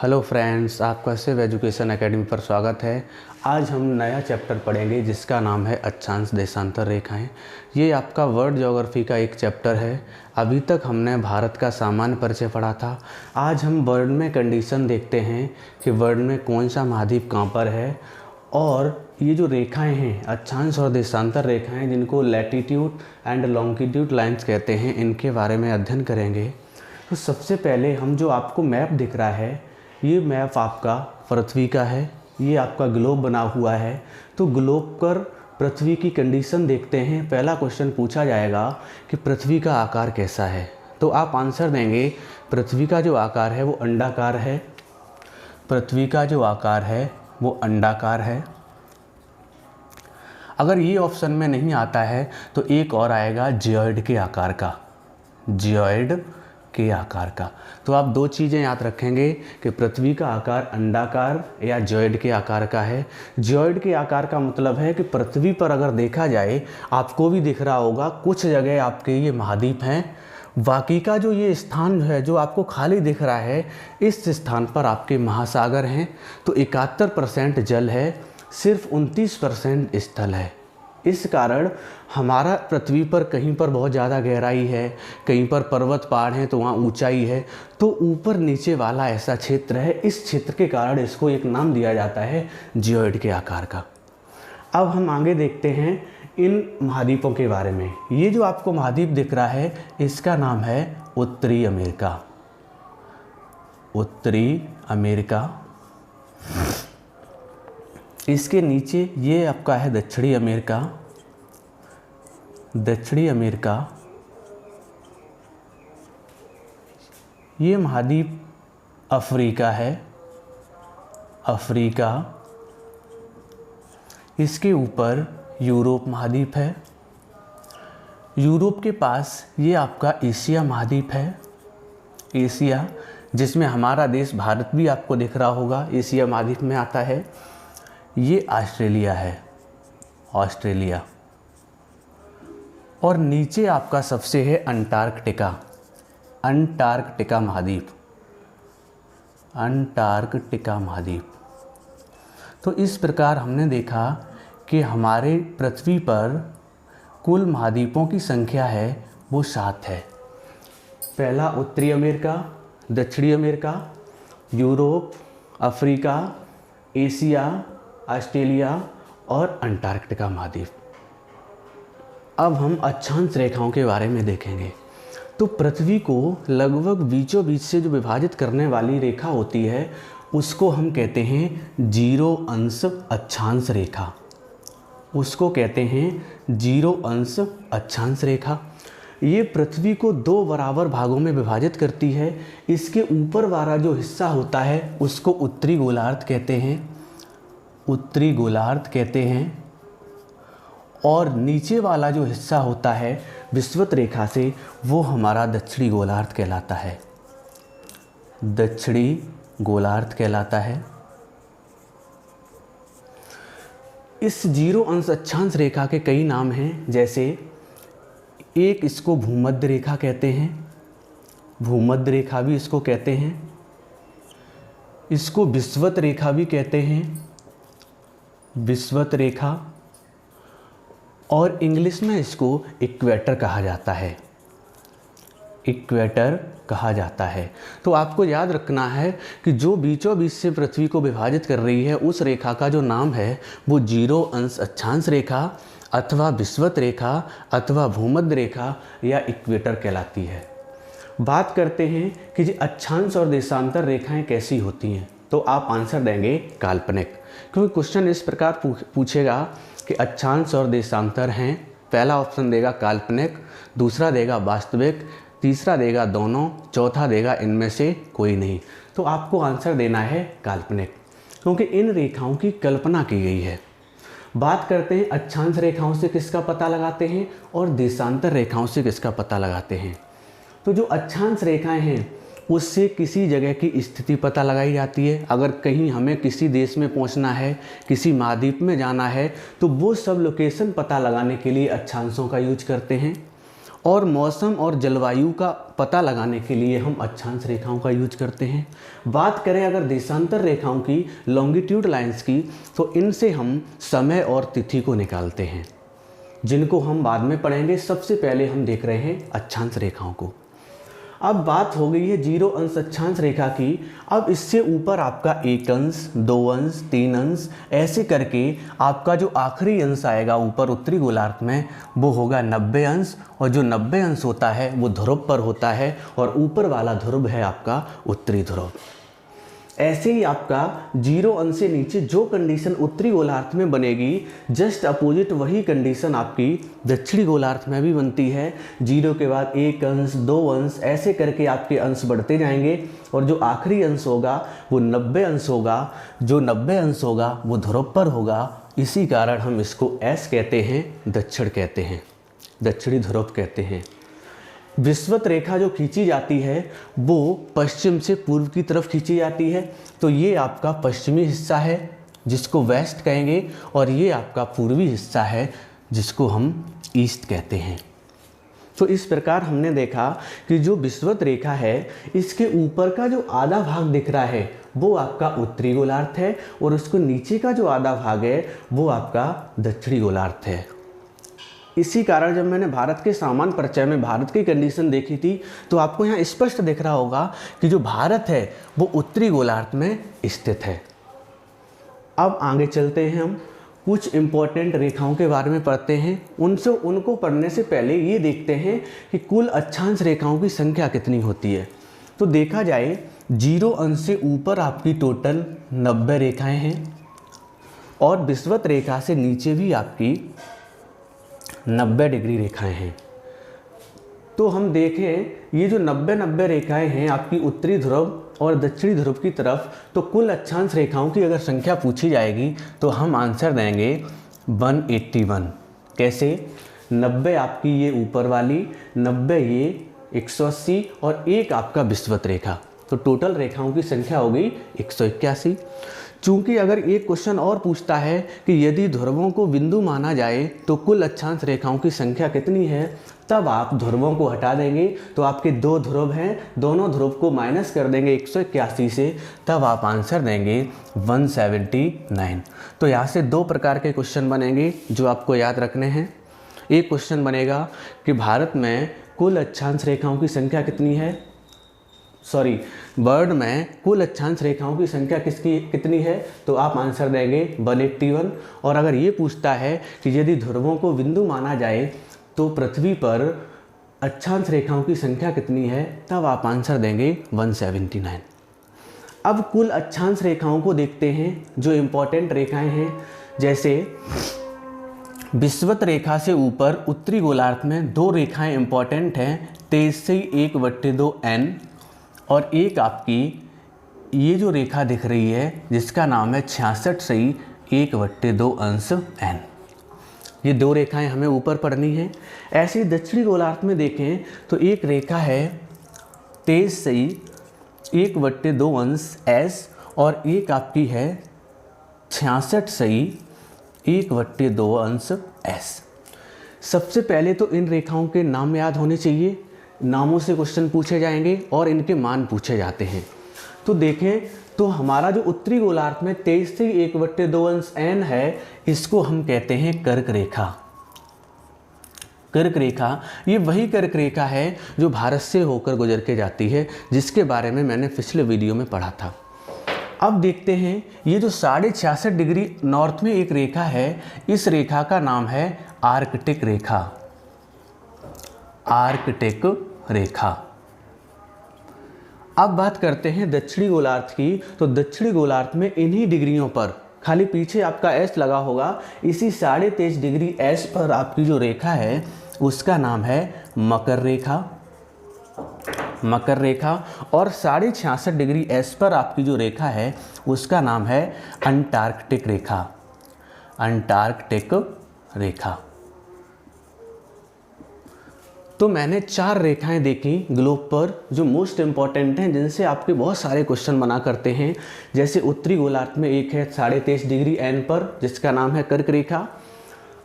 Hello friends, आपका Shiv education academy पर स्वागत है। आज हम नया चैप्टर पढ़ेंगे जिसका नाम है अक्षांश देशांतर रेखाएं। ये आपका वर्ल्ड ज्योग्राफी का एक चैप्टर है। अभी तक हमने भारत का सामान्य परिचय पढ़ा था। आज हम वर्ल्ड में कंडीशन देखते हैं कि वर्ल्ड में कौन सा महाद्वीप कहाँ पर है, और ये जो रेखाएं हैं अक्षांश और देशांतर रेखाएं, जिनको लैटिट्यूड एंड लॉन्गिट्यूड लाइन्स कहते हैं, इनके बारे में अध्ययन करेंगे। तो सबसे पहले हम जो आपको मैप दिख रहा है, ये मैप आपका पृथ्वी का है। ये आपका ग्लोब बना हुआ है। तो ग्लोब पर पृथ्वी की कंडीशन देखते हैं। पहला क्वेश्चन पूछा जाएगा कि पृथ्वी का आकार कैसा है, तो आप आंसर देंगे पृथ्वी का जो आकार है वो अंडाकार है। पृथ्वी का जो आकार है वो अंडाकार है। अगर ये ऑप्शन में नहीं आता है तो एक और आएगा जियोइड के आकार का, जियोइड के आकार का। तो आप दो चीज़ें याद रखेंगे कि पृथ्वी का आकार अंडाकार या जियोइड के आकार का है। जियोइड के आकार का मतलब है कि पृथ्वी पर अगर देखा जाए, आपको भी दिख रहा होगा कुछ जगह आपके ये महाद्वीप हैं, बाकी का जो ये स्थान है जो आपको खाली दिख रहा है, इस स्थान पर आपके महासागर हैं। तो 71% जल है, सिर्फ 29% स्थल है। इस कारण हमारा पृथ्वी पर कहीं पर बहुत ज़्यादा गहराई है, कहीं पर पर्वत पहाड़ हैं तो वहाँ ऊंचाई है। तो ऊपर नीचे वाला ऐसा क्षेत्र है। इस क्षेत्र के कारण इसको एक नाम दिया जाता है जियोइड के आकार का। अब हम आगे देखते हैं इन महाद्वीपों के बारे में। ये जो आपको महाद्वीप दिख रहा है इसका नाम है उत्तरी अमेरिका। उत्तरी अमेरिका। इसके नीचे ये आपका है दक्षिणी अमेरिका। दक्षिणी अमेरिका। ये महाद्वीप अफ्रीका है, अफ्रीका। इसके ऊपर यूरोप महाद्वीप है। यूरोप के पास ये आपका एशिया महाद्वीप है, एशिया, जिसमें हमारा देश भारत भी आपको दिख रहा होगा, एशिया महाद्वीप में आता है। ये ऑस्ट्रेलिया है, ऑस्ट्रेलिया। और नीचे आपका सबसे है अंटार्कटिका, अंटार्कटिका महाद्वीप, अंटार्कटिका महाद्वीप। तो इस प्रकार हमने देखा कि हमारे पृथ्वी पर कुल महाद्वीपों की संख्या है वो 7 है। पहला उत्तरी अमेरिका, दक्षिणी America, Europe, Africa, Asia, Australia और अंटार्कटिका महाद्वीप। अब हम अक्षांश रेखाओं के बारे में देखेंगे। तो पृथ्वी को लगभग बीचों बीच से जो विभाजित करने वाली रेखा होती है उसको हम कहते हैं जीरो अंश अक्षांश रेखा। उसको कहते हैं जीरो अंश अक्षांश रेखा। ये पृथ्वी को 2 बराबर भागों में विभाजित करती है। इसके ऊपर वाला जो हिस्सा होता है उसको उत्तरी गोलार्ध कहते हैं, उत्तरी गोलार्ध कहते हैं। और नीचे वाला जो हिस्सा होता है विषुवत रेखा से, वो हमारा दक्षिणी गोलार्ध कहलाता है, दक्षिणी गोलार्ध कहलाता है। इस जीरो अंश अक्षांश रेखा के कई नाम हैं, जैसे एक इसको भूमध्य रेखा कहते हैं, भूमध्य रेखा भी इसको कहते हैं। इसको विषुवत रेखा भी कहते हैं, विषुवत रेखा। और इंग्लिश में इसको इक्वेटर कहा जाता है, इक्वेटर कहा जाता है। तो आपको याद रखना है कि जो बीचों बीच से पृथ्वी को विभाजित कर रही है उस रेखा का जो नाम है वो जीरो अंश अक्षांश रेखा अथवा विषुवत रेखा अथवा भूमध्य रेखा या इक्वेटर कहलाती है। बात करते हैं कि जी अक्षांश और देशांतर रेखाएं कैसी होती हैं, तो आप आंसर देंगे काल्पनिक, क्योंकि क्वेश्चन इस प्रकार पूछेगा कि अक्षांश और देशांतर हैं। पहला ऑप्शन देगा काल्पनिक, दूसरा देगा वास्तविक, तीसरा देगा दोनों, चौथा देगा इनमें से कोई नहीं। तो आपको आंसर देना है काल्पनिक, क्योंकि इन रेखाओं की कल्पना की गई है। बात करते हैं अक्षांश रेखाओं से किसका पता लगाते हैं और देशांतर रेखाओं से किसका पता लगाते हैं। तो जो अक्षांश रेखाएं हैं उससे किसी जगह की स्थिति पता लगाई जाती है। अगर कहीं हमें किसी देश में पहुंचना है, किसी महाद्वीप में जाना है, तो वो सब लोकेशन पता लगाने के लिए अक्षांशों का यूज करते हैं। और मौसम और जलवायु का पता लगाने के लिए हम अक्षांश रेखाओं का यूज करते हैं। बात करें अगर देशांतर रेखाओं की, लॉन्गिट्यूड लाइंस की, तो इनसे हम समय और तिथि को निकालते हैं, जिनको हम बाद में पढ़ेंगे। सबसे पहले हम देख रहे हैं अक्षांश रेखाओं को। अब बात हो गई है 0 अंश अक्षांश रेखा की। अब इससे ऊपर आपका 1 अंश, 2 अंश, 3 अंश, ऐसे करके आपका जो आखिरी अंश आएगा ऊपर उत्तरी गोलार्ध में, वो होगा 90 अंश। और जो 90 अंश होता है वो ध्रुव पर होता है, और ऊपर वाला ध्रुव है आपका उत्तरी ध्रुव। ऐसे ही आपका 0 अंश से नीचे जो कंडीशन उत्तरी गोलार्ध में बनेगी, जस्ट अपोजिट वही कंडीशन आपकी दक्षिणी गोलार्ध में भी बनती है। 0 के बाद 1 अंश, 2 अंश, ऐसे करके आपके अंश बढ़ते जाएंगे, और जो आखिरी अंश होगा वो 90 अंश होगा। जो 90 अंश होगा वो ध्रुव पर होगा। इसी कारण हम इसको एस कहते हैं, दक्षिण कहते हैं, दक्षिणी ध्रुव कहते हैं। विषुवत रेखा जो खींची जाती है वो पश्चिम से पूर्व की तरफ खींची जाती है। तो ये आपका पश्चिमी हिस्सा है जिसको वेस्ट कहेंगे, और ये आपका पूर्वी हिस्सा है जिसको हम ईस्ट कहते हैं। तो इस प्रकार हमने देखा कि जो विषुवत रेखा है इसके ऊपर का जो आधा भाग दिख रहा है वो आपका उत्तरी गोलार्ध है, और उसको नीचे का जो आधा भाग है वो आपका दक्षिणी गोलार्ध है। इसी कारण जब मैंने भारत के सामान्य परिचय में भारत की कंडीशन देखी थी तो आपको यहाँ स्पष्ट दिख रहा होगा कि जो भारत है वो उत्तरी गोलार्ध में स्थित है। अब आगे चलते हैं, हम कुछ इम्पोर्टेंट रेखाओं के बारे में पढ़ते हैं। उनको पढ़ने से पहले ये देखते हैं कि कुल अक्षांश रेखाओं की संख्या कितनी होती है। तो देखा जाए 0 अंश से ऊपर आपकी टोटल 90 रेखाएँ हैं, और विषुवत रेखा से नीचे भी आपकी 90 डिग्री रेखाएं हैं। तो हम देखें ये जो 90 रेखाएं हैं आपकी उत्तरी ध्रुव और दक्षिणी ध्रुव की तरफ, तो कुल अक्षांश रेखाओं की अगर संख्या पूछी जाएगी तो हम आंसर देंगे 181। कैसे? 90 आपकी ये ऊपर वाली, 90 ये 180, और एक आपका विषुवत रेखा, तो टोटल रेखाओं की संख्या हो गई 181। चूंकि अगर एक क्वेश्चन और पूछता है कि यदि ध्रुवों को बिंदु माना जाए तो कुल अक्षांश रेखाओं की संख्या कितनी है, तब आप ध्रुवों को हटा देंगे। तो आपके 2 ध्रुव हैं, दोनों ध्रुव को माइनस कर देंगे 181 से, तब आप आंसर देंगे 179। तो यहाँ से 2 प्रकार के क्वेश्चन बनेंगे जो आपको याद रखने हैं। एक क्वेश्चन बनेगा कि भारत में कुल अक्षांश रेखाओं की संख्या कितनी है, वर्ल्ड में कुल अक्षांश रेखाओं की संख्या कितनी है, तो आप आंसर देंगे 181। और अगर ये पूछता है कि यदि ध्रुवों को बिंदु माना जाए तो पृथ्वी पर अक्षांश रेखाओं की संख्या कितनी है, तब आप आंसर देंगे 179। अब कुल अक्षांश रेखाओं को देखते हैं जो इम्पोर्टेंट रेखाएं हैं। जैसे विषुवत रेखा से ऊपर उत्तरी गोलार्ध में 2 रेखाएं इम्पोर्टेंट हैं, 23/1/2 n, और एक आपकी ये जो रेखा दिख रही है जिसका नाम है 66/1/2 अंश n। ये 2 रेखाएं हमें ऊपर पढ़नी हैं। ऐसे ही दक्षिणी गोलार्ध में देखें तो एक रेखा है 23/1/2 अंश s, और एक आपकी है 66/1/2 अंश s। सबसे पहले तो इन रेखाओं के नाम याद होने चाहिए, नामों से क्वेश्चन पूछे जाएंगे और इनके मान पूछे जाते हैं। तो देखें तो हमारा जो उत्तरी गोलार्ध में 23/1/2 अंश n है, इसको हम कहते हैं कर्क रेखा। कर्क रेखा ये वही कर्क रेखा है जो भारत से होकर गुजर के जाती है, जिसके बारे में मैंने पिछले वीडियो में पढ़ा था। अब देखते हैं ये जो 66.5 डिग्री नॉर्थ में एक रेखा है, इस रेखा का नाम है आर्कटिक रेखा। आर्कटिक रेखा। अब बात करते हैं दक्षिणी गोलार्ध की। तो दक्षिणी गोलार्ध में इन्हीं डिग्रियों पर, खाली पीछे आपका एस लगा होगा, इसी 23.5 डिग्री एस पर आपकी जो रेखा है उसका नाम है मकर रेखा। मकर रेखा। और 66.5 डिग्री एस पर आपकी जो रेखा है उसका नाम है अंटार्कटिक रेखा। अंटार्कटिक रेखा। तो मैंने 4 रेखाएं देखी ग्लोब पर जो मोस्ट इम्पॉर्टेंट हैं, जिनसे आपके बहुत सारे क्वेश्चन बना करते हैं। जैसे उत्तरी गोलार्ध में एक है 23.5 डिग्री एन पर जिसका नाम है कर्क रेखा।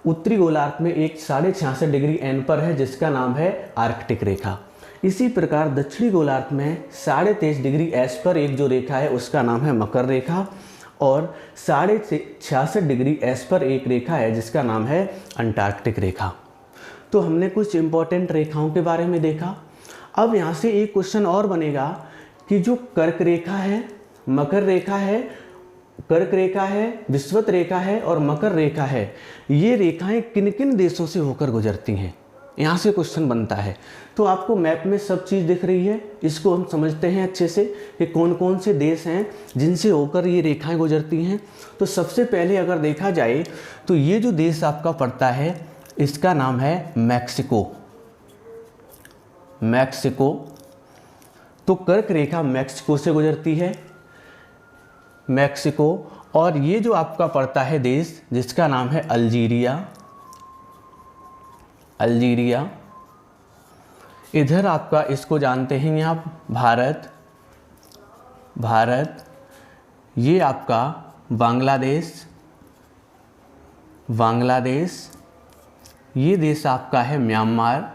उत्तरी गोलार्ध में एक 66.5 डिग्री एन पर है जिसका नाम है आर्कटिक रेखा। इसी प्रकार दक्षिणी गोलार्ध में 23.5 डिग्री एस पर एक जो रेखा है उसका नाम है मकर रेखा, और 66.5 डिग्री एस पर एक रेखा है जिसका नाम है अंटार्कटिक रेखा। तो हमने कुछ इंपॉर्टेंट रेखाओं के बारे में देखा। अब यहाँ से एक क्वेश्चन और बनेगा कि जो कर्क रेखा है, मकर रेखा है, कर्क रेखा है, विषुवत रेखा है और मकर रेखा है, ये रेखाएं किन किन देशों से होकर गुजरती हैं, यहाँ से क्वेश्चन बनता है। तो आपको मैप में सब चीज़ दिख रही है, इसको हम समझते हैं अच्छे से कि कौन कौन से देश हैं जिनसे होकर ये रेखाएं गुजरती हैं। तो सबसे पहले अगर देखा जाए तो ये जो देश आपका पड़ता है इसका नाम है मैक्सिको। मैक्सिको, तो कर्क रेखा मैक्सिको से गुजरती है, मैक्सिको। और ये जो आपका पड़ता है देश जिसका नाम है अल्जीरिया। अल्जीरिया, इधर आपका इसको जानते हैं आप भारत। भारत, ये आपका बांग्लादेश। बांग्लादेश, ये देश आपका है म्यांमार।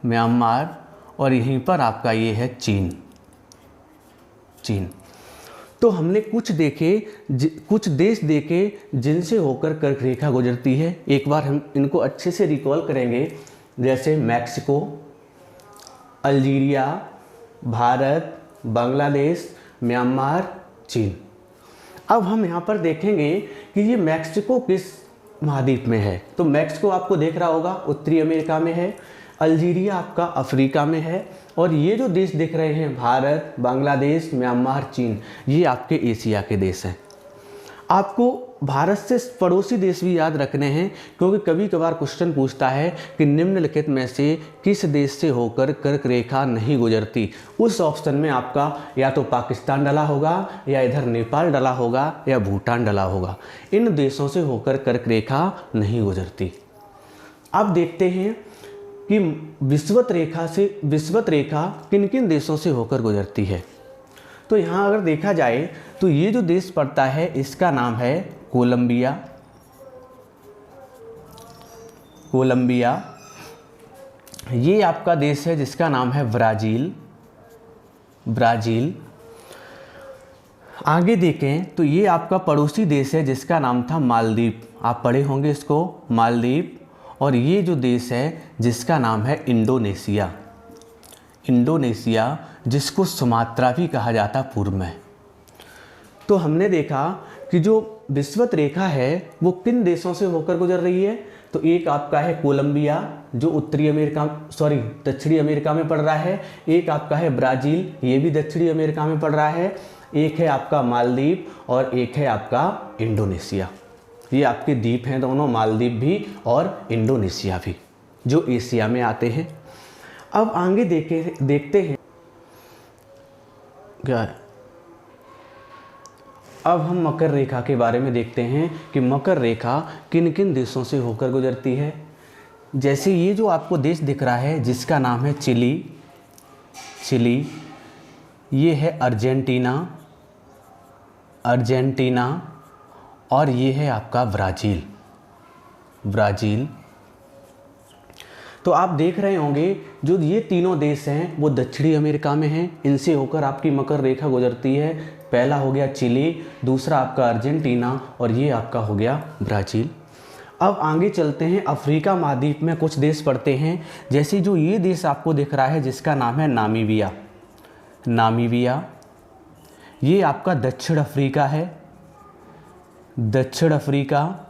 म्यांमार, और यहीं पर आपका ये है चीन। चीन। तो हमने कुछ देश देखे जिनसे होकर कर्क रेखा गुजरती है। एक बार हम इनको अच्छे से रिकॉल करेंगे, जैसे Mexico, Algeria, Bharat, Bangladesh, Myanmar, चीन। अब हम यहाँ पर देखेंगे कि ये मैक्सिको किस महाद्वीप में है। तो मैक्सिको आपको देख रहा होगा उत्तरी अमेरिका में है, अल्जीरिया आपका अफ्रीका में है, और ये जो देश दिख रहे हैं भारत, बांग्लादेश, म्यांमार, चीन, ये आपके एशिया के देश हैं। आपको भारत से पड़ोसी देश भी याद रखने हैं, क्योंकि कभी कभार क्वेश्चन पूछता है कि निम्नलिखित में से किस देश से होकर कर्क रेखा नहीं गुजरती। उस ऑप्शन में आपका या तो पाकिस्तान डला होगा, या इधर नेपाल डला होगा, या भूटान डला होगा। इन देशों से होकर कर्क रेखा नहीं गुजरती। अब देखते हैं कि विषुवत रेखा किन किन देशों से होकर गुजरती है। तो यहाँ अगर देखा जाए तो ये जो देश पड़ता है इसका नाम है कोलंबिया। कोलंबिया, ये आपका देश है जिसका नाम है ब्राज़ील। ब्राज़ील। आगे देखें तो ये आपका पड़ोसी देश है जिसका नाम था मालदीव। आप पढ़े होंगे इसको, मालदीव। और ये जो देश है जिसका नाम है इंडोनेशिया। इंडोनेशिया, जिसको सुमात्रा भी कहा जाता पूर्व में। तो हमने देखा कि जो विषुवत रेखा है वो किन देशों से होकर गुजर रही है। तो एक आपका है कोलंबिया जो दक्षिणी अमेरिका में पड़ रहा है। एक आपका है ब्राज़ील, ये भी दक्षिणी अमेरिका में पड़ रहा है। एक है आपका मालदीव और एक है आपका इंडोनेशिया। ये आपके द्वीप हैं दोनों, मालदीव भी और इंडोनेशिया भी, जो एशिया में आते हैं। अब आगे देखते हैं क्या है। अब हम मकर रेखा के बारे में देखते हैं कि मकर रेखा किन किन देशों से होकर गुजरती है। जैसे ये जो आपको देश दिख रहा है जिसका नाम है चिली। चिली, ये है अर्जेंटीना। अर्जेंटीना, और ये है आपका ब्राज़ील। ब्राज़ील। तो आप देख रहे होंगे जो ये तीनों देश हैं वो दक्षिणी अमेरिका में हैं। इनसे होकर आपकी मकर रेखा गुजरती है। पहला हो गया चिली, दूसरा आपका अर्जेंटीना, और ये आपका हो गया ब्राज़ील। अब आगे चलते हैं। अफ्रीका महाद्वीप में कुछ देश पड़ते हैं, जैसे जो ये देश आपको दिख रहा है जिसका नाम है नामीबिया। नामीबिया, ये आपका दक्षिण अफ्रीका है। दक्षिण अफ्रीका।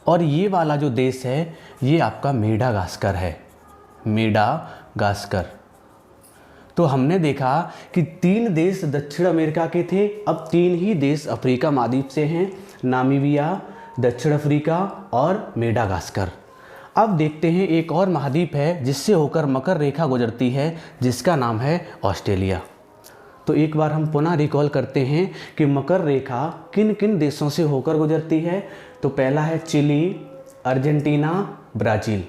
और ये वाला जो देश है ये आपका मेडागास्कर है। मेडागास्कर। तो हमने देखा कि 3 देश दक्षिण अमेरिका के थे, अब 3 ही देश अफ्रीका महाद्वीप से हैं, नामीबिया, दक्षिण अफ्रीका और मेडागास्कर। अब देखते हैं एक और महाद्वीप है जिससे होकर मकर रेखा गुजरती है जिसका नाम है ऑस्ट्रेलिया। तो एक बार हम पुनः रिकॉल करते हैं कि मकर रेखा किन किन देशों से होकर गुजरती है। तो पहला है चिली, अर्जेंटीना, ब्राज़ील,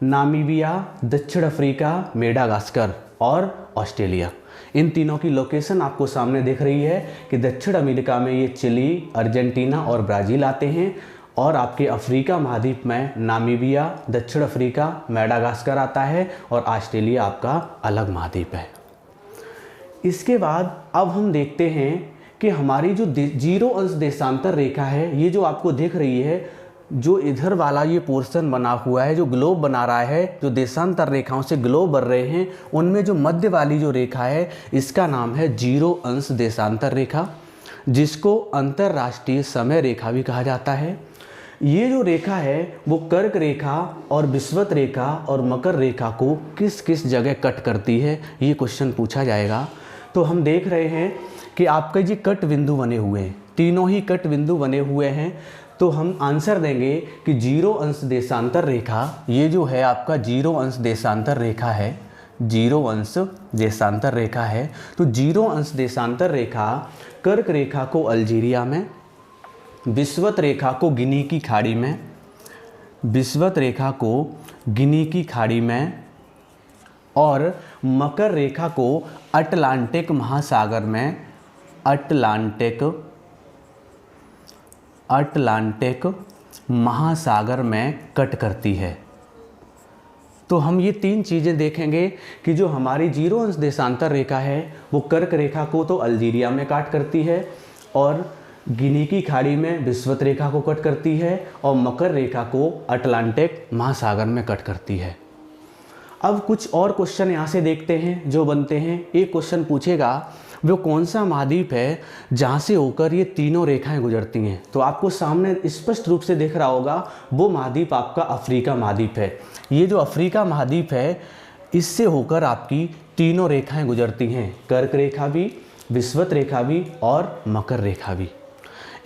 नामीबिया, दक्षिण अफ्रीका, मेडागास्कर, और ऑस्ट्रेलिया। इन तीनों की लोकेशन आपको सामने दिख रही है कि दक्षिण अमेरिका में ये चिली, अर्जेंटीना और ब्राज़ील आते हैं, और आपके अफ्रीका महाद्वीप में नामीबिया, दक्षिण अफ्रीका, मेडागास्कर आता है, और ऑस्ट्रेलिया आपका अलग महाद्वीप है। इसके बाद अब हम देखते हैं कि हमारी जो 0 अंश देशांतर रेखा है, ये जो आपको दिख रही है, जो इधर वाला ये पोर्शन बना हुआ है, जो ग्लोब बना रहा है, जो देशांतर रेखाओं से ग्लोब बन रहे हैं, उनमें जो मध्य वाली जो रेखा है, इसका नाम है 0 अंश देशांतर रेखा, जिसको अंतरराष्ट्रीय समय रेखा भी कहा जाता है। ये जो रेखा है वो कर्क रेखा और विषुवत रेखा और मकर रेखा को किस किस जगह कट करती है, ये क्वेश्चन पूछा जाएगा। तो हम देख रहे हैं कि आपके ये कट बिंदु बने हुए हैं, तीनों ही कट बिंदु बने हुए हैं। तो हम आंसर देंगे कि 0 अंश देशांतर रेखा, ये जो है आपका 0 अंश देशांतर रेखा है, 0 अंश देशांतर रेखा है। तो 0 अंश देशांतर रेखा कर्क रेखा को अल्जीरिया में, विषुवत रेखा को गिनी की खाड़ी में, विषुवत रेखा को गिनी की खाड़ी में, और मकर रेखा को अटलांटिक महासागर में, अटलांटिक महासागर में कट करती है। तो हम ये 3 चीज़ें देखेंगे कि जो हमारी 0 अंश देशांतर रेखा है वो कर्क रेखा को तो अल्जीरिया में काट करती है, और गिनी की खाड़ी में विषुवत रेखा को कट करती है, और मकर रेखा को अटलांटिक महासागर में कट करती है। अब कुछ और क्वेश्चन यहाँ से देखते हैं जो बनते हैं। एक क्वेश्चन पूछेगा वो कौन सा महाद्वीप है जहाँ से होकर ये तीनों रेखाएं गुजरती हैं। तो आपको सामने स्पष्ट रूप से दिख रहा होगा वो महाद्वीप आपका अफ्रीका महाद्वीप है। ये जो अफ्रीका महाद्वीप है, इससे होकर आपकी तीनों रेखाएं गुजरती हैं, कर्क रेखा भी, विषुवत रेखा भी और मकर रेखा भी।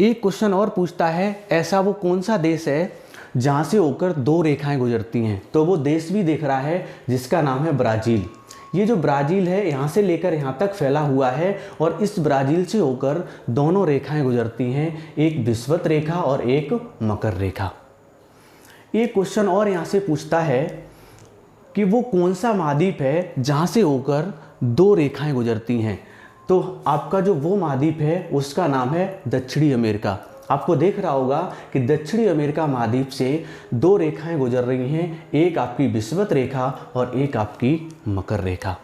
एक क्वेश्चन और पूछता है ऐसा वो कौन सा देश है जहाँ से होकर 2 रेखाएं गुजरती हैं। तो वो देश भी दिख रहा है जिसका नाम है ब्राज़ील। ये जो ब्राज़ील है यहाँ से लेकर यहाँ तक फैला हुआ है, और इस ब्राज़ील से होकर दोनों रेखाएं गुजरती हैं, एक विषुवत रेखा और एक मकर रेखा। एक क्वेश्चन और यहाँ से पूछता है कि वो कौन सा महाद्वीप है जहाँ से होकर 2 रेखाएं गुजरती हैं। तो आपका जो वो महाद्वीप है उसका नाम है दक्षिणी अमेरिका। आपको देख रहा होगा कि दक्षिणी अमेरिका महाद्वीप से 2 रेखाएं गुजर रही हैं, एक आपकी विषुवत रेखा और एक आपकी मकर रेखा।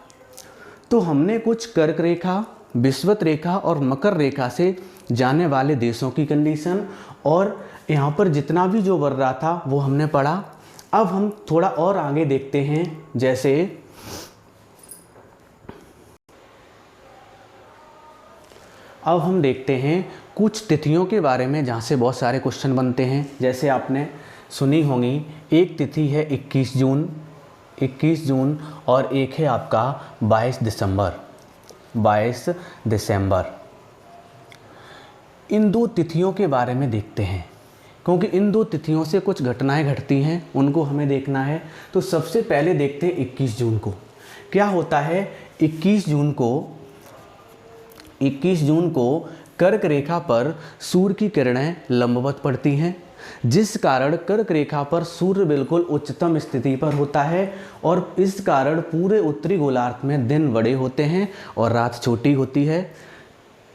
तो हमने कुछ कर्क रेखा, विषुवत रेखा और मकर रेखा से जाने वाले देशों की कंडीशन और यहाँ पर जितना भी जो बढ़ रहा था वो हमने पढ़ा। अब हम थोड़ा और आगे देखते हैं, जैसे अब हम देखते हैं कुछ तिथियों के बारे में जहाँ से बहुत सारे क्वेश्चन बनते हैं। जैसे आपने सुनी होंगी, एक तिथि है 21 जून और एक है आपका 22 दिसंबर। इन 2 तिथियों के बारे में देखते हैं, क्योंकि इन 2 तिथियों से कुछ घटनाएं घटती हैं, उनको हमें देखना है। तो सबसे पहले देखते हैं 21 जून को। क्या होता है 21 जून को कर्क रेखा पर सूर्य की किरणें लंबवत पड़ती हैं, जिस कारण कर्क रेखा पर सूर्य बिल्कुल उच्चतम स्थिति पर होता है, और इस कारण पूरे उत्तरी गोलार्ध में दिन बड़े होते हैं और रात छोटी होती है।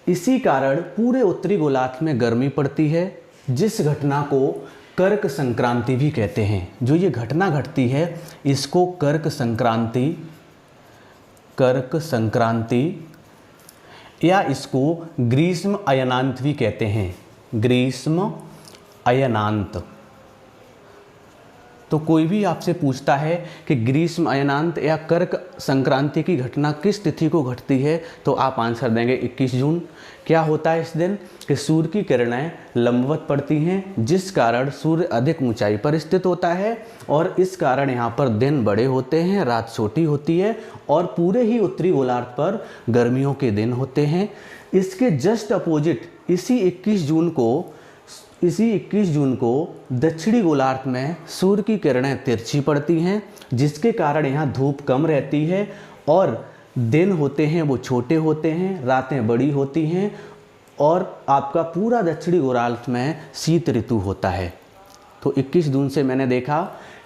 इसी कारण पूरे उत्तरी गोलार्ध में गर्मी पड़ती है, जिस घटना को कर्क संक्रांति भी कहते हैं। जो ये घटना घटती है इसको कर्क संक्रांति या इसको ग्रीष्म अयनांत भी कहते हैं, ग्रीष्म अयनांत। तो कोई भी आपसे पूछता है कि ग्रीष्म अयनांत या कर्क संक्रांति की घटना किस तिथि को घटती है, तो आप आंसर देंगे 21 जून। क्या होता है इस दिन कि सूर्य की किरणें लंबवत पड़ती हैं, जिस कारण सूर्य अधिक ऊंचाई पर स्थित होता है, और इस कारण यहाँ पर दिन बड़े होते हैं, रात छोटी होती है, और पूरे ही उत्तरी गोलार्ध पर गर्मियों के दिन होते हैं। इसके जस्ट अपोजिट इसी 21 जून को दक्षिणी गोलार्ध में सूर्य की किरणें तिरछी पड़ती हैं, जिसके कारण यहाँ धूप कम रहती है और दिन होते हैं वो छोटे होते हैं, रातें बड़ी होती हैं, और आपका पूरा दक्षिणी गोलार्ध में शीत ऋतु होता है। तो 21 जून से मैंने देखा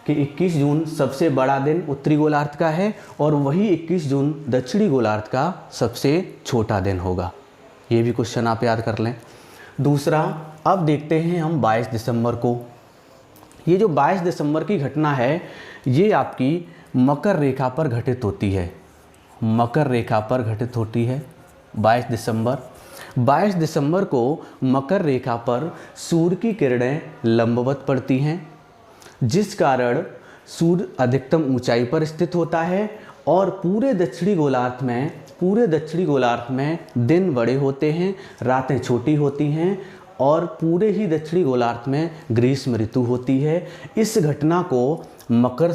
कि 21 जून सबसे बड़ा दिन उत्तरी गोलार्ध का है और वही 21 जून दक्षिणी गोलार्ध का सबसे छोटा दिन होगा। ये भी क्वेश्चन आप याद कर लें। दूसरा, अब देखते हैं हम 22 दिसंबर को। ये जो 22 दिसंबर की घटना है ये आपकी मकर रेखा पर घटित होती है। मकर रेखा पर घटित होती है 22 दिसंबर। 22 दिसंबर को मकर रेखा पर सूर्य की किरणें लंबवत पड़ती हैं, जिस कारण सूर्य अधिकतम ऊंचाई पर स्थित होता है और पूरे दक्षिणी गोलार्ध में दिन बड़े होते हैं, रातें छोटी होती हैं और पूरे ही दक्षिणी गोलार्ध में ग्रीष्म ऋतु होती है। इस घटना को मकर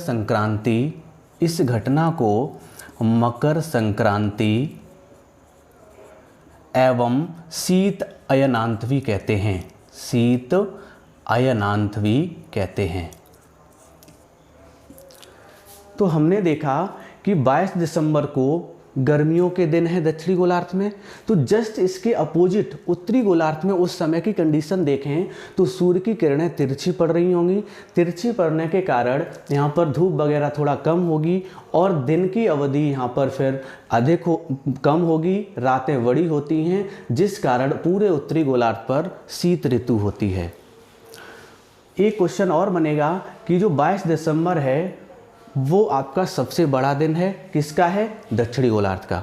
संक्रांति एवं शीत अयनांतवी कहते हैं। शीत अयनांतवी कहते हैं। तो हमने देखा कि 22 दिसंबर को गर्मियों के दिन है दक्षिणी गोलार्ध में, तो जस्ट इसके अपोजिट उत्तरी गोलार्ध में उस समय की कंडीशन देखें तो सूर्य की किरणें तिरछी पड़ रही होंगी। तिरछी पड़ने के कारण यहाँ पर धूप वगैरह थोड़ा कम होगी और दिन की अवधि यहाँ पर फिर कम होगी, रातें बड़ी होती हैं, जिस कारण पूरे उत्तरी गोलार्ध पर शीत ऋतु होती है। एक क्वेश्चन और बनेगा कि जो 22 दिसंबर है वो आपका सबसे बड़ा दिन है, किसका है? दक्षिणी गोलार्ध का।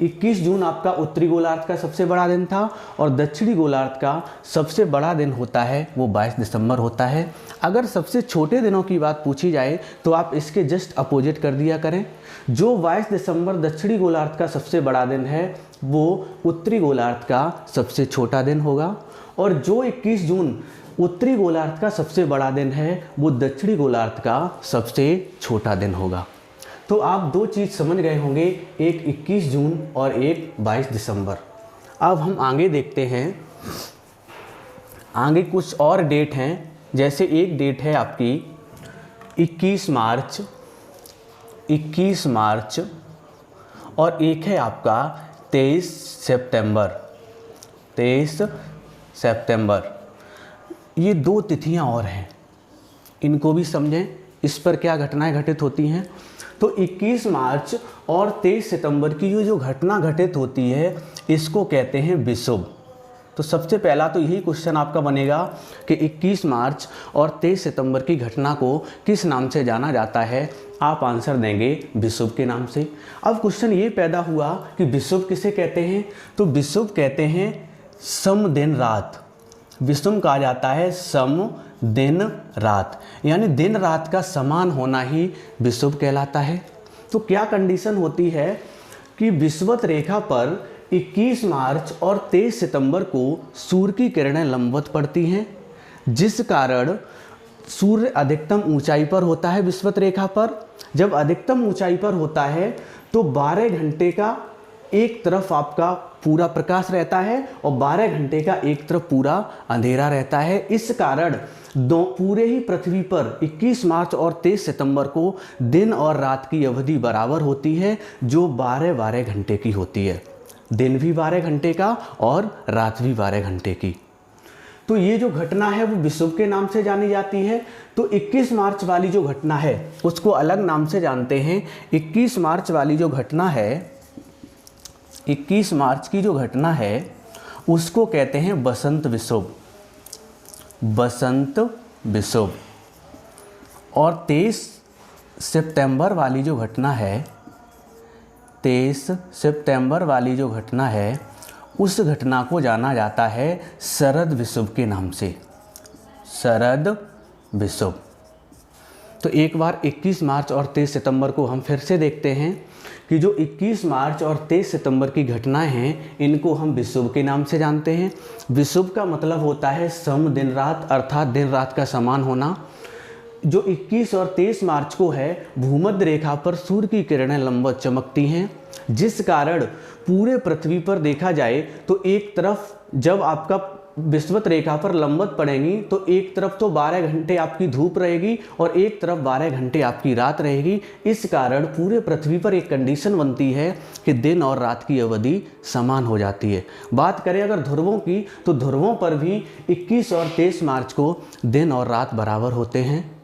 21 जून आपका उत्तरी गोलार्ध का सबसे बड़ा दिन था और दक्षिणी गोलार्ध का सबसे बड़ा दिन होता है वो 22 दिसंबर होता है। अगर सबसे छोटे दिनों की बात पूछी जाए तो आप इसके जस्ट अपोजिट कर दिया करें। जो 22 दिसंबर दक्षिणी गोलार्ध का सबसे बड़ा दिन है वो उत्तरी गोलार्ध का सबसे छोटा दिन होगा और जो 21 जून उत्तरी गोलार्ध का सबसे बड़ा दिन है वो दक्षिणी गोलार्ध का सबसे छोटा दिन होगा। तो आप दो चीज़ समझ गए होंगे, एक 21 जून और एक 22 दिसंबर। अब हम आगे देखते हैं, आगे कुछ और डेट हैं। जैसे एक डेट है आपकी 21 मार्च और एक है आपका 23 सितंबर। ये दो तिथियां और हैं, इनको भी समझें, इस पर क्या घटनाएं घटित होती हैं। तो 21 मार्च और 23 सितंबर की जो घटना घटित होती है इसको कहते हैं विषुव। तो सबसे पहला तो यही क्वेश्चन आपका बनेगा कि 21 मार्च और 23 सितंबर की घटना को किस नाम से जाना जाता है? आप आंसर देंगे विषुव के नाम से। अब क्वेश्चन ये पैदा हुआ कि विषुव किसे कहते हैं? तो विषुव कहते हैं सम दिन रात। विषुव कहा जाता है सम दिन रात, यानी दिन रात का समान होना ही विषुव कहलाता है। तो क्या कंडीशन होती है कि विषुवत रेखा पर 21 मार्च और 23 सितंबर को सूर्य की किरणें लंबवत पड़ती हैं, जिस कारण सूर्य अधिकतम ऊंचाई पर होता है विषुवत रेखा पर। जब अधिकतम ऊंचाई पर होता है तो 12 घंटे का एक तरफ आपका पूरा प्रकाश रहता है और 12 घंटे का एक तरफ पूरा अंधेरा रहता है। इस कारण पूरे ही पृथ्वी पर 21 मार्च और 23 सितंबर को दिन और रात की अवधि बराबर होती है, जो 12-12 घंटे की होती है। दिन भी 12 घंटे का और रात भी 12 घंटे की। तो ये जो घटना है वो विषुव के नाम से जानी जाती है। तो 21 मार्च वाली जो घटना है उसको अलग नाम से जानते हैं। 21 मार्च वाली जो घटना है, 21 मार्च की जो घटना है उसको कहते हैं बसंत विषुव। और 23 सितंबर वाली जो घटना है, 23 सितंबर वाली जो घटना है उस घटना को जाना जाता है शरद विषुव के नाम से, शरद विषुव। तो एक बार 21 मार्च और 23 सितंबर को हम फिर से देखते हैं कि जो 21 मार्च और 23 सितंबर की घटनाएं हैं इनको हम विषुव के नाम से जानते हैं। विषुव का मतलब होता है सम दिन रात, अर्थात दिन रात का समान होना। जो 21 और 23 मार्च को है भूमध्य रेखा पर सूर्य की किरणें लंबवत चमकती हैं, जिस कारण पूरे पृथ्वी पर देखा जाए तो एक तरफ जब आपका विषुवत रेखा पर लंबवत पड़ेंगी तो एक तरफ तो 12 घंटे आपकी धूप रहेगी और एक तरफ 12 घंटे आपकी रात रहेगी। इस कारण पूरे पृथ्वी पर एक कंडीशन बनती है कि दिन और रात की अवधि समान हो जाती है। बात करें अगर ध्रुवों की तो ध्रुवों पर भी 21 और 23 मार्च को दिन और रात बराबर होते हैं।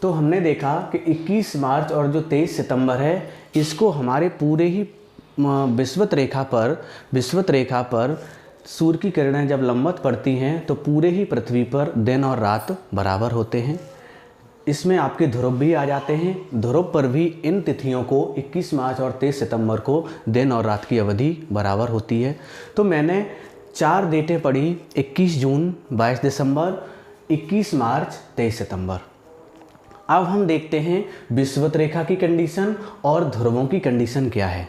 तो हमने देखा कि 21 मार्च और जो 23 सितंबर है, इसको हमारे पूरे ही विषुवत रेखा पर सूर्य की किरणें जब लंबवत पड़ती हैं तो पूरे ही पृथ्वी पर दिन और रात बराबर होते हैं। इसमें आपके ध्रुव भी आ जाते हैं। ध्रुव पर भी इन तिथियों को 21 मार्च और 23 सितंबर को दिन और रात की अवधि बराबर होती है। तो मैंने 4 डेटें पढ़ी, 21 जून, 22 दिसंबर, 21 मार्च, 23 सितंबर। अब हम देखते हैं विषुवत रेखा की कंडीशन और ध्रुवों की कंडीशन क्या है।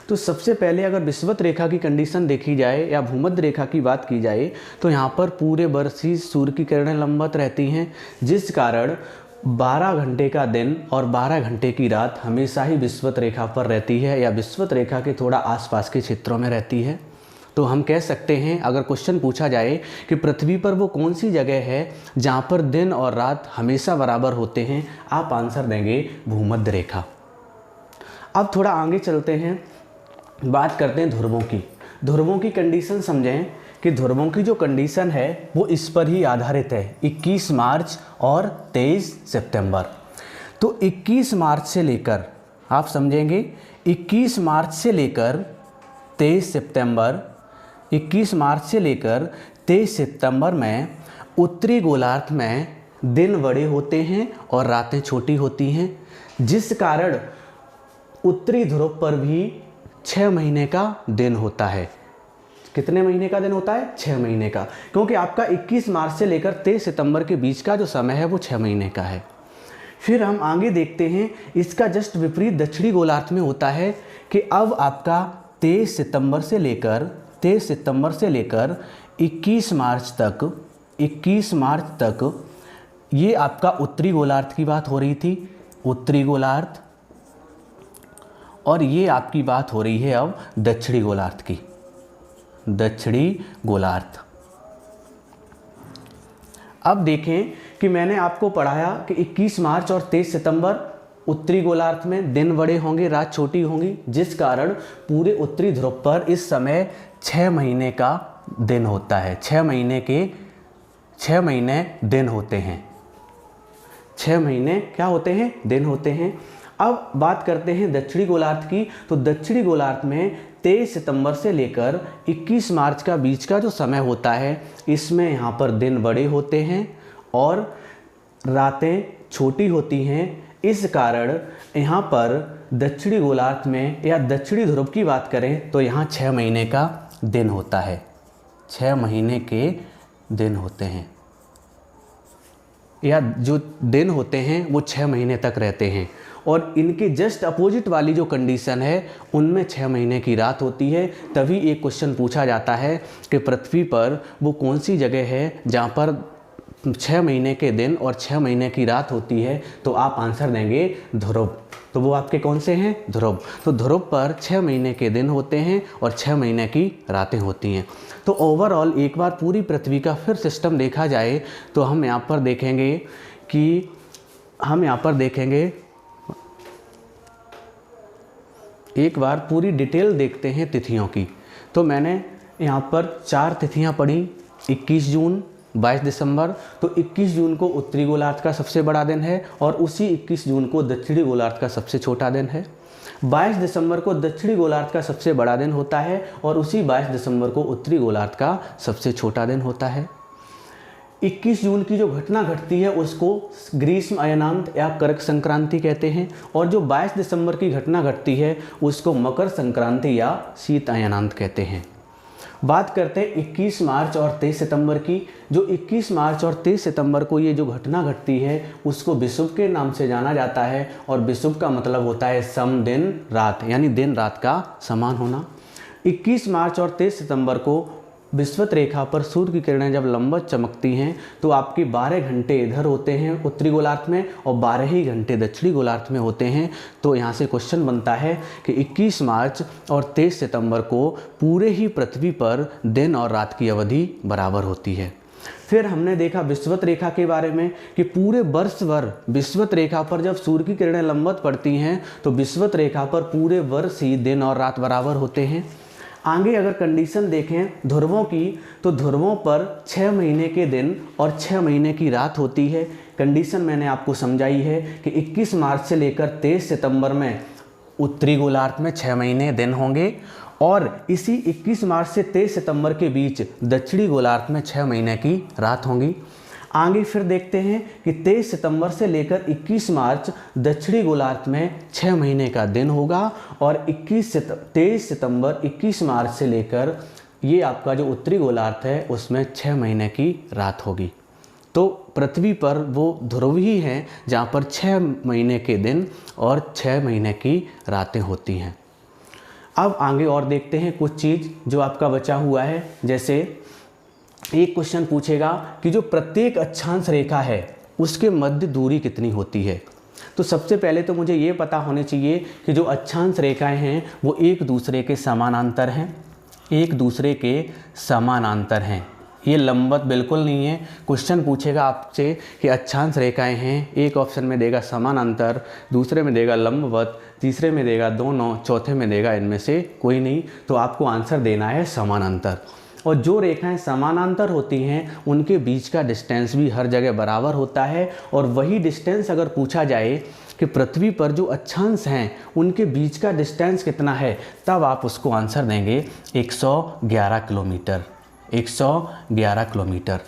तो सबसे पहले अगर विषुवत रेखा की कंडीशन देखी जाए या भूमध्य रेखा की बात की जाए तो यहाँ पर पूरे वर्ष ही सूर्य की किरणें लंबवत रहती हैं, जिस कारण 12 घंटे का दिन और 12 घंटे की रात हमेशा ही विषुवत रेखा पर रहती है या विषुवत रेखा के थोड़ा आसपास के क्षेत्रों में रहती है। तो हम कह सकते हैं, अगर क्वेश्चन पूछा जाए कि पृथ्वी पर वो कौन सी जगह है जहाँ पर दिन और रात हमेशा बराबर होते हैं, आप आंसर देंगे भूमध्य रेखा। अब थोड़ा आगे चलते हैं, बात करते हैं ध्रुवों की। ध्रुवों की कंडीशन समझें कि ध्रुवों की जो कंडीशन है वो इस पर ही आधारित है, 21 मार्च और 23 सितंबर। तो 21 मार्च से लेकर, आप समझेंगे, 21 मार्च से लेकर 23 सितंबर, 21 मार्च से लेकर 23 सितंबर में उत्तरी गोलार्ध में दिन बड़े होते हैं और रातें छोटी होती हैं, जिस कारण उत्तरी ध्रुव पर भी 6 महीने का दिन होता है। कितने महीने का दिन होता है? 6 महीने का, क्योंकि आपका 21 मार्च से लेकर 23 सितंबर के बीच का जो समय है वो 6 महीने का है। फिर हम आगे देखते हैं, इसका जस्ट विपरीत दक्षिणी गोलार्ध में होता है कि अब आपका 23 सितंबर से लेकर 21 मार्च तक ये आपका उत्तरी गोलार्ध की बात हो रही थी, उत्तरी गोलार्ध, और ये आपकी बात हो रही है अब दक्षिणी गोलार्ध की, दक्षिणी गोलार्ध। अब देखें कि मैंने आपको पढ़ाया कि 21 मार्च और 23 सितंबर उत्तरी गोलार्ध में दिन बड़े होंगे, रात छोटी होंगी, जिस कारण पूरे उत्तरी ध्रुव पर इस समय 6 महीने का दिन होता है। 6 महीने दिन होते हैं, 6 महीने क्या होते हैं? दिन होते हैं। अब बात करते हैं दक्षिणी गोलार्ध की। तो दक्षिणी गोलार्ध में 23 सितंबर से लेकर 21 मार्च का बीच का जो समय होता है, इसमें यहाँ पर दिन बड़े होते हैं और रातें छोटी होती हैं। इस कारण यहाँ पर दक्षिणी गोलार्ध में या दक्षिणी ध्रुव की बात करें तो यहाँ 6 महीने का दिन होता है, 6 महीने के दिन होते हैं, या जो दिन होते हैं वो 6 महीने तक रहते हैं। और इनके जस्ट अपोजिट वाली जो कंडीशन है उनमें 6 महीने की रात होती है। तभी एक क्वेश्चन पूछा जाता है कि पृथ्वी पर वो कौन सी जगह है जहाँ पर 6 महीने के दिन और 6 महीने की रात होती है, तो आप आंसर देंगे ध्रुव। तो वो आपके कौन से हैं? ध्रुव। तो ध्रुव पर 6 महीने के दिन होते हैं और 6 महीने की रातें होती हैं। तो ओवरऑल एक बार पूरी पृथ्वी का फिर सिस्टम देखा जाए तो हम यहाँ पर देखेंगे एक बार पूरी डिटेल देखते हैं तिथियों की। तो मैंने यहाँ पर 4 तिथियाँ पढ़ी, 21 जून, 22 दिसंबर। तो 21 जून को उत्तरी गोलार्ध का सबसे बड़ा दिन है और उसी 21 जून को दक्षिणी गोलार्ध का सबसे छोटा दिन है। 22 दिसंबर को दक्षिणी गोलार्ध का सबसे बड़ा दिन होता है और उसी 22 दिसंबर को उत्तरी गोलार्ध का सबसे छोटा दिन होता है। 21 जून की जो घटना घटती है उसको ग्रीष्म अयनांत या कर्क संक्रांति कहते हैं, और जो 22 दिसंबर की घटना घटती है उसको मकर संक्रांति या शीत अयनांत कहते हैं। बात करते हैं 21 मार्च और 23 सितंबर की। जो 21 मार्च और 23 सितंबर को ये जो घटना घटती है उसको विषुव के नाम से जाना जाता है, और विषुव का मतलब होता है सम दिन रात, यानी दिन रात का समान होना। 21 मार्च और 23 सितंबर को विषुवत रेखा पर सूर्य की किरणें जब लंबवत चमकती हैं तो आपके 12 घंटे इधर होते हैं उत्तरी गोलार्ध में और 12 ही घंटे दक्षिणी गोलार्ध में होते हैं। तो यहाँ से क्वेश्चन बनता है कि 21 मार्च और 23 सितंबर को पूरे ही पृथ्वी पर दिन और रात की अवधि बराबर होती है। फिर हमने देखा विषुवत रेखा के बारे में कि पूरे वर्ष भर विषुवत रेखा पर जब सूर्य की किरणें लंबवत पड़ती हैं तो विषुवत रेखा पर पूरे वर्ष ही दिन और रात बराबर होते हैं। आगे अगर कंडीशन देखें ध्रुवों की, तो ध्रुवों पर 6 महीने के दिन और 6 महीने की रात होती है। कंडीशन मैंने आपको समझाई है कि 21 मार्च से लेकर 23 सितंबर में उत्तरी गोलार्ध में 6 महीने दिन होंगे और इसी 21 मार्च से 23 सितंबर के बीच दक्षिणी गोलार्ध में 6 महीने की रात होंगी। आगे फिर देखते हैं कि 23 सितंबर से लेकर 21 मार्च दक्षिणी गोलार्ध में 6 महीने का दिन होगा और 23 सितंबर 21 मार्च से लेकर ये आपका जो उत्तरी गोलार्ध है उसमें 6 महीने की रात होगी। तो पृथ्वी पर वो ध्रुव ही हैं जहाँ पर 6 महीने के दिन और 6 महीने की रातें होती हैं। अब आगे और देखते हैं कुछ चीज़ जो आपका बचा हुआ है। जैसे एक क्वेश्चन पूछेगा कि जो प्रत्येक अक्षांश रेखा है उसके मध्य दूरी कितनी होती है। तो सबसे पहले तो मुझे ये पता होने चाहिए कि जो अक्षांश रेखाएं हैं वो एक दूसरे के समानांतर हैं, एक दूसरे के समानांतर हैं। ये लंबवत बिल्कुल नहीं है। क्वेश्चन पूछेगा आपसे कि अक्षांश रेखाएं हैं, एक ऑप्शन में देगा समानांतर, दूसरे में देगा लंबवत, तीसरे में देगा दोनों, चौथे में देगा इनमें से कोई नहीं। तो आपको आंसर देना है समानांतर। और जो रेखाएं समानांतर होती हैं उनके बीच का डिस्टेंस भी हर जगह बराबर होता है। और वही डिस्टेंस अगर पूछा जाए कि पृथ्वी पर जो अक्षांश हैं उनके बीच का डिस्टेंस कितना है, तब आप उसको आंसर देंगे 111 किलोमीटर, 111 किलोमीटर।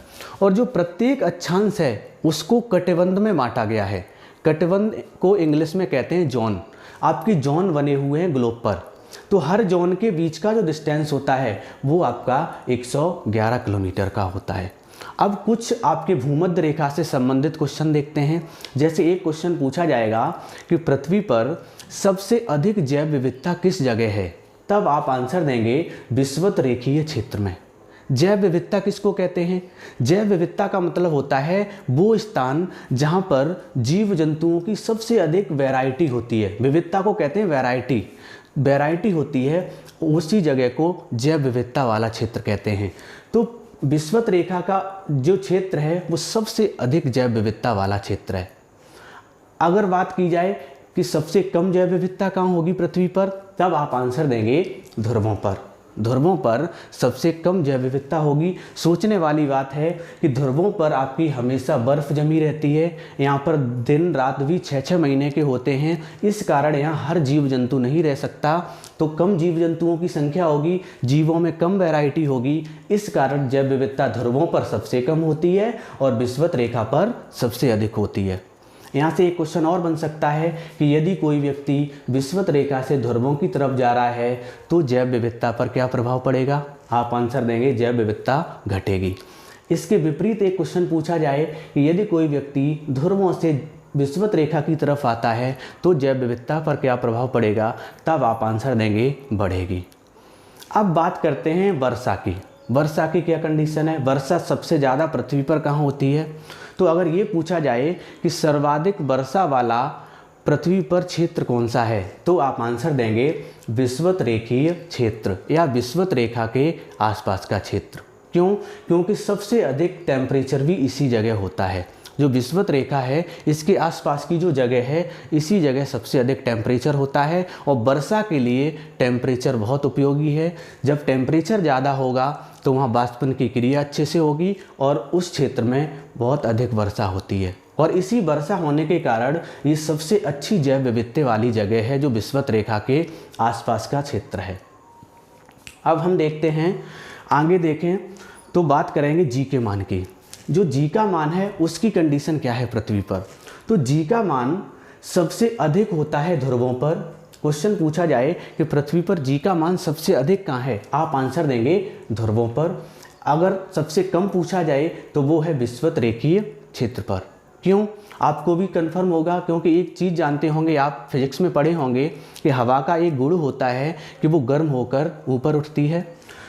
और जो प्रत्येक अक्षांश है उसको कटिबंध में बांटा गया है। कटिबंध को इंग्लिश में कहते हैं जोन। आपकी जोन बने हुए हैं ग्लोब पर, तो हर जोन के बीच का जो डिस्टेंस होता है वो आपका 111 किलोमीटर का होता है। अब कुछ आपके भूमध्य रेखा से संबंधित क्वेश्चन देखते हैं। जैसे एक क्वेश्चन पूछा जाएगा कि पृथ्वी पर सबसे अधिक जैव विविधता किस जगह है, तब आप आंसर देंगे विषुवत रेखीय क्षेत्र में। जैव विविधता किसको कहते हैं? जैव विविधता का मतलब होता है वो स्थान जहाँ पर जीव जंतुओं की सबसे अधिक वैरायटी होती है। विविधता को कहते हैं वैरायटी, वैरायटी होती है, उसी जगह को जैव विविधता वाला क्षेत्र कहते हैं। तो विषुवत रेखा का जो क्षेत्र है वो सबसे अधिक जैव विविधता वाला क्षेत्र है। अगर बात की जाए कि सबसे कम जैव विविधता कहाँ होगी पृथ्वी पर, तब आप आंसर देंगे ध्रुवों पर। ध्रुवों पर सबसे कम जैव विविधता होगी। सोचने वाली बात है कि ध्रुवों पर आपकी हमेशा बर्फ़ जमी रहती है। यहाँ पर दिन रात भी 6-6 महीने के होते हैं, इस कारण यहाँ हर जीव जंतु नहीं रह सकता। तो कम जीव जंतुओं की संख्या होगी, जीवों में कम वैरायटी होगी, इस कारण जैव विविधता ध्रुवों पर सबसे कम होती है और विषुवत रेखा पर सबसे अधिक होती है। यहाँ से एक क्वेश्चन और बन सकता है कि यदि कोई व्यक्ति विषुवत रेखा से ध्रुवों की तरफ जा रहा है तो जैव विविधता पर क्या प्रभाव पड़ेगा? आप आंसर देंगे जैव विविधता घटेगी। इसके विपरीत एक क्वेश्चन पूछा जाए कि यदि कोई व्यक्ति ध्रुवों से विषुवत रेखा की तरफ आता है तो जैव विविधता पर क्या प्रभाव पड़ेगा, तब आप आंसर देंगे बढ़ेगी। अब बात करते हैं वर्षा की। वर्षा की क्या कंडीशन है? वर्षा सबसे ज़्यादा पृथ्वी पर कहाँ होती है? तो अगर ये पूछा जाए कि सर्वाधिक वर्षा वाला पृथ्वी पर क्षेत्र कौन सा है, तो आप आंसर देंगे विषुवत रेखीय क्षेत्र या विषुवत रेखा के आसपास का क्षेत्र। क्यों? क्योंकि सबसे अधिक टेम्परेचर भी इसी जगह होता है। जो विषुवत रेखा है इसके आसपास की जो जगह है, इसी जगह सबसे अधिक टेम्परेचर होता है और वर्षा के लिए टेम्परेचर बहुत उपयोगी है। जब टेम्परेचर ज़्यादा होगा तो वहाँ वाष्पन की क्रिया अच्छे से होगी और उस क्षेत्र में बहुत अधिक वर्षा होती है। और इसी वर्षा होने के कारण ये सबसे अच्छी जैव विविधता वाली जगह है जो विषुवत रेखा के आसपास का क्षेत्र है। अब हम देखते हैं, आगे देखें तो बात करेंगे जी के मान की। जो जी का मान है उसकी कंडीशन क्या है पृथ्वी पर? तो जी का मान सबसे अधिक होता है ध्रुवों पर। क्वेश्चन पूछा जाए कि पृथ्वी पर जी का मान सबसे अधिक कहाँ है, आप आंसर देंगे ध्रुवों पर। अगर सबसे कम पूछा जाए तो वो है विषुवत रेखीय क्षेत्र पर। क्यों? आपको भी कंफर्म होगा, क्योंकि एक चीज़ जानते होंगे, आप फिजिक्स में पढ़े होंगे कि हवा का एक गुण होता है कि वो गर्म होकर ऊपर उठती है।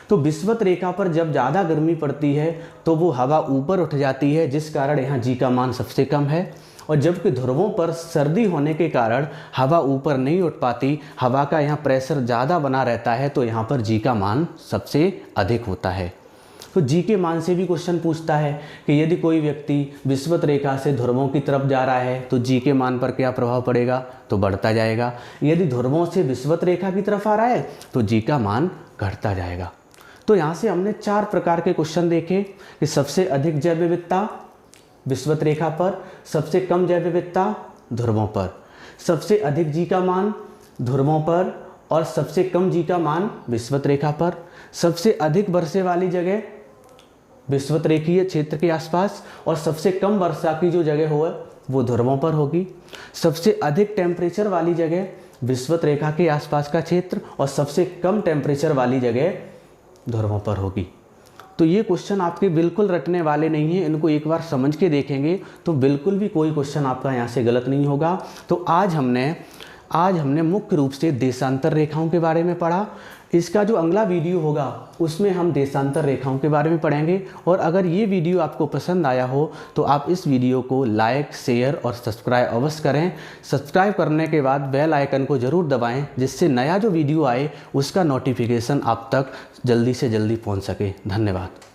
तो विषुवत रेखा पर जब ज़्यादा गर्मी पड़ती है तो वो हवा ऊपर उठ जाती है, जिस कारण यहाँ जी का मान सबसे कम है। और जबकि ध्रुवों पर सर्दी होने के कारण हवा ऊपर नहीं उठ पाती, हवा का यहाँ प्रेशर ज़्यादा बना रहता है, तो यहाँ पर जी का मान सबसे अधिक होता है। तो जी के मान से भी क्वेश्चन पूछता है कि यदि कोई व्यक्ति विषुवत रेखा से ध्रुवों की तरफ जा रहा है तो जी के मान पर क्या प्रभाव पड़ेगा, तो बढ़ता जाएगा। यदि ध्रुवों से विषुवत रेखा की तरफ आ रहा है तो जी का मान घटता जाएगा। तो यहाँ से हमने 4 प्रकार के क्वेश्चन देखे कि सबसे अधिक जैव विविधता विषुवत रेखा पर, सबसे कम जैव विविधता ध्रुवों पर, सबसे अधिक जी का मान ध्रुवों पर और सबसे कम जी का मान विषुवत रेखा पर, सबसे अधिक वर्षा वाली जगह विषुवत रेखीय क्षेत्र के आसपास और सबसे कम वर्षा की जो जगह हो वो ध्रुवों पर होगी, सबसे अधिक टेम्परेचर वाली जगह विषुवत रेखा के आसपास का क्षेत्र और सबसे कम टेम्परेचर वाली जगह ध्रुवों पर होगी। तो ये क्वेश्चन आपके बिल्कुल रटने वाले नहीं हैं, इनको एक बार समझ के देखेंगे तो बिल्कुल भी कोई क्वेश्चन आपका यहाँ से गलत नहीं होगा। तो आज हमने मुख्य रूप से देशांतर रेखाओं के बारे में पढ़ा। इसका जो अगला वीडियो होगा उसमें हम देशांतर रेखाओं के बारे में पढ़ेंगे। और अगर ये वीडियो आपको पसंद आया हो तो आप इस वीडियो को लाइक, शेयर और सब्सक्राइब अवश्य करें। सब्सक्राइब करने के बाद बेल आइकन को ज़रूर दबाएं, जिससे नया जो वीडियो आए उसका नोटिफिकेशन आप तक जल्दी से जल्दी पहुंच सके। धन्यवाद।